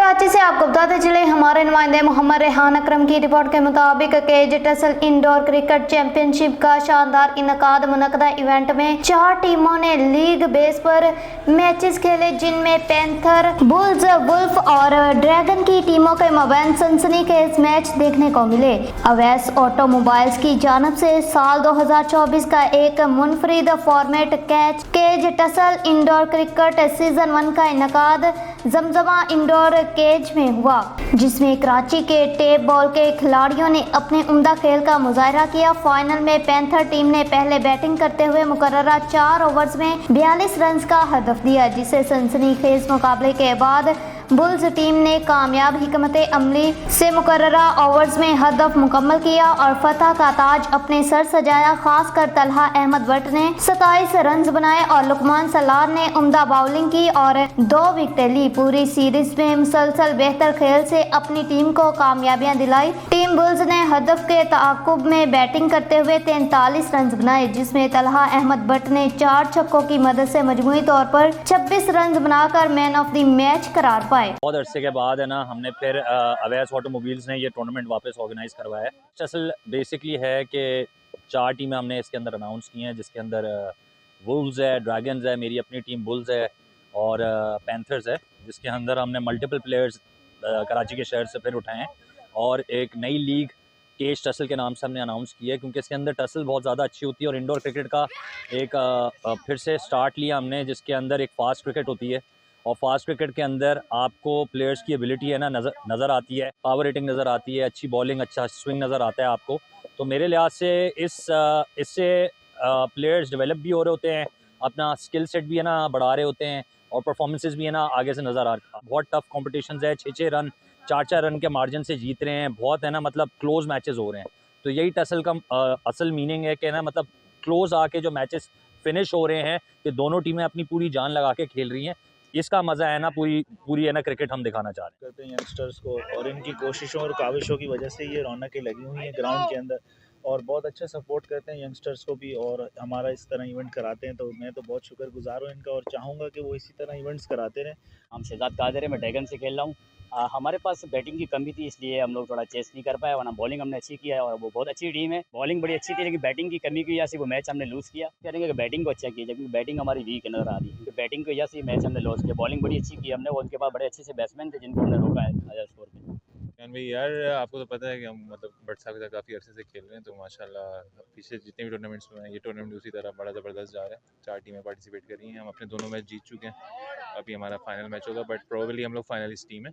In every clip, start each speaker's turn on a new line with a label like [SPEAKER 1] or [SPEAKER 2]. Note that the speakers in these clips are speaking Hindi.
[SPEAKER 1] कराची से आपको बताते चले, हमारे नुमाइंदे मोहम्मद रेहान अकरम की रिपोर्ट के मुताबिक cage tussle indoor cricket championship का शानदार इनकाद मुनक्कदा इवेंट में 4 टीमों ने लीग बेस पर मैचेस खेले, जिनमें पैंथर, बुल्स, वुल्फ और ड्रैगन की टीमों के मबैन सनसनीखेज मैच देखने को मिले। अवैस ऑटोमोबाइल्स की जानब से साल 2024 का एक मुनफरिद format cage tussle indoor cricket season 1 का इनकाद जमजमा इंडोर केज में हुआ, जिसमें कराची के टेप बॉल के खिलाड़ियों ने अपने उम्दा खेल का मुजाहरा किया। फाइनल में पैंथर टीम ने पहले बैटिंग करते हुए मुकर्ररा 4 ओवर्स में 42 रन का हदफ दिया, जिसे सनसनीखेज मुकाबले के बाद बुल्स टीम ने कामयाब हिकमत अमली से मुकर्ररा ओवर्स में हदफ मुकम्मल किया और फतह का ताज अपने सर सजाया। खासकर तलहा अहमद भट्ट ने 27 रन बनाए और लुकमान सलार ने उम्दा बॉलिंग की और 2 विकेटें ली। पूरी सीरीज में मुसलसल बेहतर खेल से अपनी टीम को कामयाबियां दिलाई। टीम बुल्स ने हदफ के ताकुब में बैटिंग करते हुए 43 रन बनाए, जिसमें तलहा अहमद भट्ट ने 4 छक्कों की मदद से मजमूई तौर पर 26 रन बनाकर मैन ऑफ द मैच करार पाए।
[SPEAKER 2] बहुत अरसे के बाद है ना, हमने फिर अवैस ऑटोमोबाइल्स ने ये टूर्नामेंट वापस ऑर्गेनाइज करवाया है। असल बेसिकली है कि 4 टीमें हमने इसके अंदर अनाउंस की हैं, जिसके अंदर वुल्व्स है, ड्रैगन्स है, मेरी अपनी टीम बुल्स है और पैंथर्स है, जिसके अंदर हमने मल्टीपल प्लेयर्स कराची के शहर से फिर उठाए हैं और एक नई लीग केज टसल के नाम से हमने अनाउंस किया है, क्योंकि इसके अंदर टसल बहुत ज़्यादा अच्छी होती है और इंडोर क्रिकेट का एक फिर से स्टार्ट लिया हमने, जिसके अंदर एक फास्ट क्रिकेट होती है और फास्ट क्रिकेट के अंदर आपको प्लेयर्स की एबिलिटी है ना नज़र आती है, पावर रेटिंग नज़र आती है, अच्छी बॉलिंग, अच्छा स्विंग नज़र आता है आपको। तो मेरे लिहाज से इससे प्लेयर्स डेवलप भी हो रहे होते हैं, अपना स्किल सेट भी है ना बढ़ा रहे होते हैं और परफॉर्मेंसेस भी है ना आगे से नज़र आ रहा है। बहुत टफ कॉम्पिटिशन है, 6-6 रन 4-4 रन के मार्जिन से जीत रहे हैं, बहुत है ना मतलब क्लोज मैचेस हो रहे हैं। तो यही टसल का असल मीनिंग है कि ना मतलब क्लोज आके जो मैचेस फिनिश हो रहे हैं कि दोनों टीमें अपनी पूरी जान लगा के खेल रही हैं, इसका मज़ा है ना पूरी है ना क्रिकेट हम दिखाना चाह रहे हैं।
[SPEAKER 3] करते हैं यंगस्टर्स को और इनकी कोशिशों और काविशों की वजह से ये रौनकें लगी हुई हैं ग्राउंड के अंदर और बहुत अच्छा सपोर्ट करते हैं यंगस्टर्स को भी और हमारा इस तरह इवेंट कराते हैं। तो मैं तो बहुत शुक्रगुजार हूँ इनका और चाहूँगा कि वो इसी तरह इवेंट्स कराते रहें।
[SPEAKER 4] हम शहजाद कादर है, मैं ड्रैगन से खेल रहा हूँ। हमारे पास बैटिंग की कमी थी, इसलिए हम लोग थोड़ा चेस नहीं कर पाए, वरना बॉलिंग हमने अच्छी किया है और वो बहुत अच्छी टीम है। बॉलिंग बड़ी अच्छी थी, लेकिन बैटिंग की कमी की वजह से वो मैच हमने लूज़ किया। करेंगे कि बैटिंग को अच्छा किया, क्योंकि बैटिंग हमारी वीक नज़र आ रही है, क्योंकि बैटिंग की वजह से मैच हमने लॉस किया। बॉलिंग बड़ी अच्छी की हमने और उनके पास बड़े अच्छे से बैट्समैन थे, जिनको हमने रोका है हायर स्कोर पे।
[SPEAKER 5] भाई यार, आपको तो पता है कि हम मतलब भट्ट साहब के साथ काफ़ी अरसे से खेल रहे हैं, तो माशाल्लाह पीछे जितने भी टूर्नामेंट्स में हैं, ये टूर्नामेंट उसी तरह बड़ा ज़बरदस्त जा रहा है। 4 टीमें पार्टिसिपेट कर रही हैं, हम अपने दोनों मैच जीत चुके हैं। अभी हमारा फाइनल मैच होगा, बट प्रोबेबली हम लोग फाइनलिस्ट टीम है।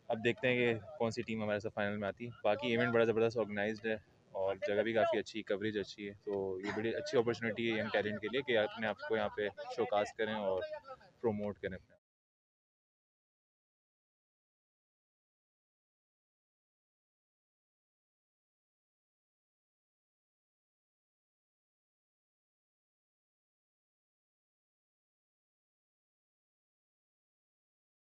[SPEAKER 5] अब देखते हैं कि कौन सी टीम हमारे साथ फाइनल में आती है। बाकी इवेंट बड़ा ज़बरदस्त ऑर्गेनाइज्ड है और जगह भी काफ़ी अच्छी, कवरेज अच्छी है, तो ये बड़ी अच्छी अपॉर्चुनिटी है यंग टैलेंट के लिए कि अपने आप को यहाँ पे शोकास करें और प्रोमोट करें अपने।